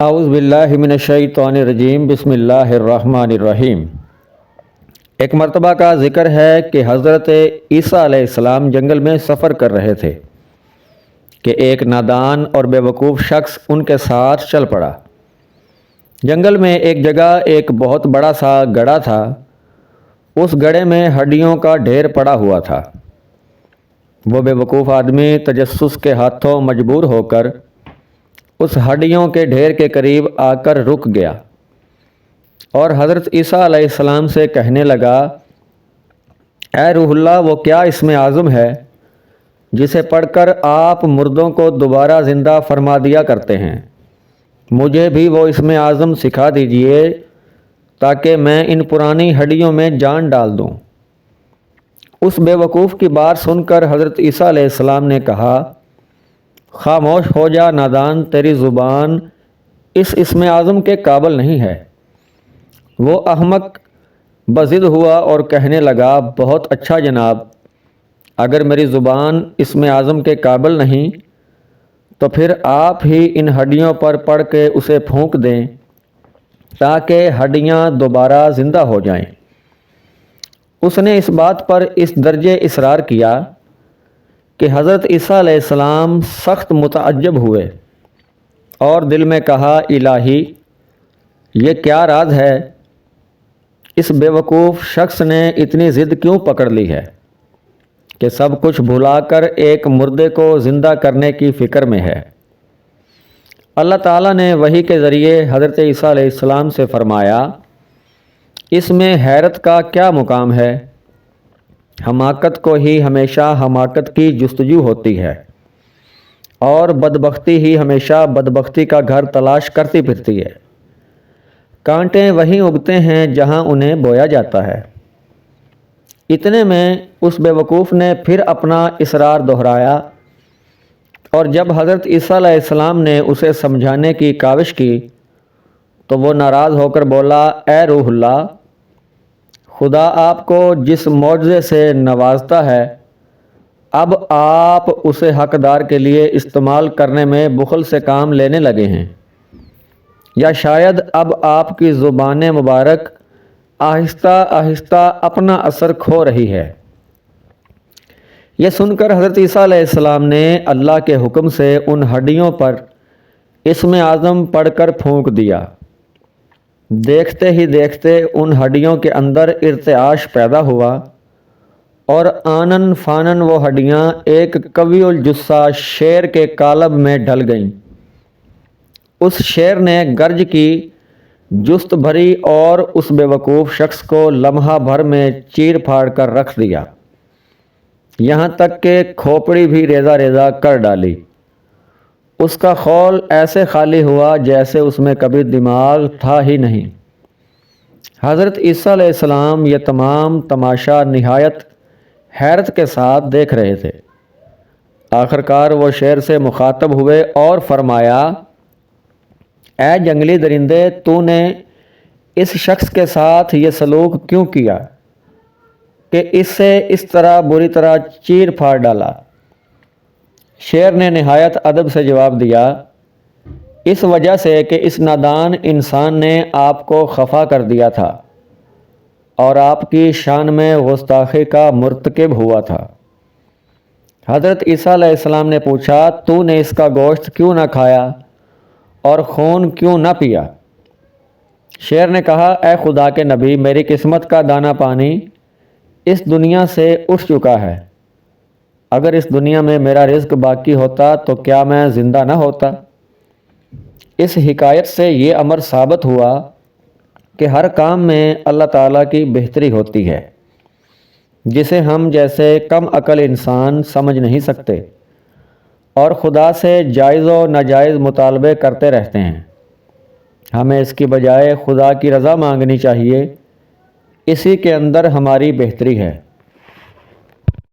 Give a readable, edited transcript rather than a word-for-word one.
اعوذ باللہ من الشیطان الرجیم، بسم اللہ الرحمن الرحیم۔ ایک مرتبہ کا ذکر ہے کہ حضرت عیسیٰ علیہ السلام جنگل میں سفر کر رہے تھے کہ ایک نادان اور بے وقوف شخص ان کے ساتھ چل پڑا۔ جنگل میں ایک جگہ ایک بہت بڑا سا گڑھا تھا۔ اس گڑھے میں ہڈیوں کا ڈھیر پڑا ہوا تھا۔ وہ بے وقوف آدمی تجسس کے ہاتھوں مجبور ہو کر اس ہڈیوں کے ڈھیر کے قریب آ کر رک گیا اور حضرت عیسیٰ علیہ السلام سے کہنے لگا، اے روح اللہ، وہ کیا اسم اعظم ہے جسے پڑھ کر آپ مردوں کو دوبارہ زندہ فرما دیا کرتے ہیں؟ مجھے بھی وہ اسم اعظم سکھا دیجئے تاکہ میں ان پرانی ہڈیوں میں جان ڈال دوں۔ اس بے وقوف کی بات سن کر حضرت عیسیٰ علیہ السلام نے کہا، خاموش ہو جا نادان، تیری زبان اس اسم اعظم کے قابل نہیں ہے۔ وہ احمق بضد ہوا اور کہنے لگا، بہت اچھا جناب، اگر میری زبان اسم اعظم کے قابل نہیں تو پھر آپ ہی ان ہڈیوں پر پڑھ کے اسے پھونک دیں تاکہ ہڈیاں دوبارہ زندہ ہو جائیں۔ اس نے اس بات پر اس درجے اصرار کیا کہ حضرت عیسیٰ علیہ السلام سخت متعجب ہوئے اور دل میں کہا، الہی، یہ کیا راز ہے؟ اس بے وقوف شخص نے اتنی ضد کیوں پکڑ لی ہے کہ سب کچھ بھلا کر ایک مردے کو زندہ کرنے کی فکر میں ہے؟ اللہ تعالیٰ نے وحی کے ذریعے حضرت عیسیٰ علیہ السلام سے فرمایا، اس میں حیرت کا کیا مقام ہے؟ حماقت کو ہی ہمیشہ حماقت کی جستجو ہوتی ہے اور بدبختی ہی ہمیشہ بدبختی کا گھر تلاش کرتی پھرتی ہے۔ کانٹے وہیں اگتے ہیں جہاں انہیں بویا جاتا ہے۔ اتنے میں اس بے وقوف نے پھر اپنا اصرار دہرایا اور جب حضرت عیسیٰ علیہ السلام نے اسے سمجھانے کی کاوش کی تو وہ ناراض ہو کر بولا، اے روح اللہ، خدا آپ کو جس معجزے سے نوازتا ہے اب آپ اسے حقدار کے لیے استعمال کرنے میں بخل سے کام لینے لگے ہیں، یا شاید اب آپ کی زبان مبارک آہستہ آہستہ اپنا اثر کھو رہی ہے۔ یہ سن کر حضرت عیسیٰ علیہ السلام نے اللہ کے حکم سے ان ہڈیوں پر اسم اعظم پڑھ کر پھونک دیا۔ دیکھتے ہی دیکھتے ان ہڈیوں کے اندر ارتعاش پیدا ہوا اور آنن فانن وہ ہڈیاں ایک قوی الجثہ شیر کے قالب میں ڈھل گئیں۔ اس شیر نے گرج کی، جست بھری اور اس بے وقوف شخص کو لمحہ بھر میں چیر پھاڑ کر رکھ دیا، یہاں تک کہ کھوپڑی بھی ریزہ ریزہ کر ڈالی۔ اس کا خول ایسے خالی ہوا جیسے اس میں کبھی دماغ تھا ہی نہیں۔ حضرت عیسیٰ علیہ السلام یہ تمام تماشا نہایت حیرت کے ساتھ دیکھ رہے تھے۔ آخرکار وہ شیر سے مخاطب ہوئے اور فرمایا، اے جنگلی درندے، تو نے اس شخص کے ساتھ یہ سلوک کیوں کیا کہ اس سے اس طرح بری طرح چیر پھاڑ ڈالا؟ شیر نے نہایت ادب سے جواب دیا، اس وجہ سے کہ اس نادان انسان نے آپ کو خفا کر دیا تھا اور آپ کی شان میں گستاخی کا مرتکب ہوا تھا۔ حضرت عیسیٰ علیہ السلام نے پوچھا، تو نے اس کا گوشت کیوں نہ کھایا اور خون کیوں نہ پیا؟ شیر نے کہا، اے خدا کے نبی، میری قسمت کا دانہ پانی اس دنیا سے اٹھ چکا ہے۔ اگر اس دنیا میں میرا رزق باقی ہوتا تو کیا میں زندہ نہ ہوتا؟ اس حکایت سے یہ امر ثابت ہوا کہ ہر کام میں اللہ تعالیٰ کی بہتری ہوتی ہے جسے ہم جیسے کم عقل انسان سمجھ نہیں سکتے اور خدا سے جائز و ناجائز مطالبے کرتے رہتے ہیں۔ ہمیں اس کی بجائے خدا کی رضا مانگنی چاہیے، اسی کے اندر ہماری بہتری ہے۔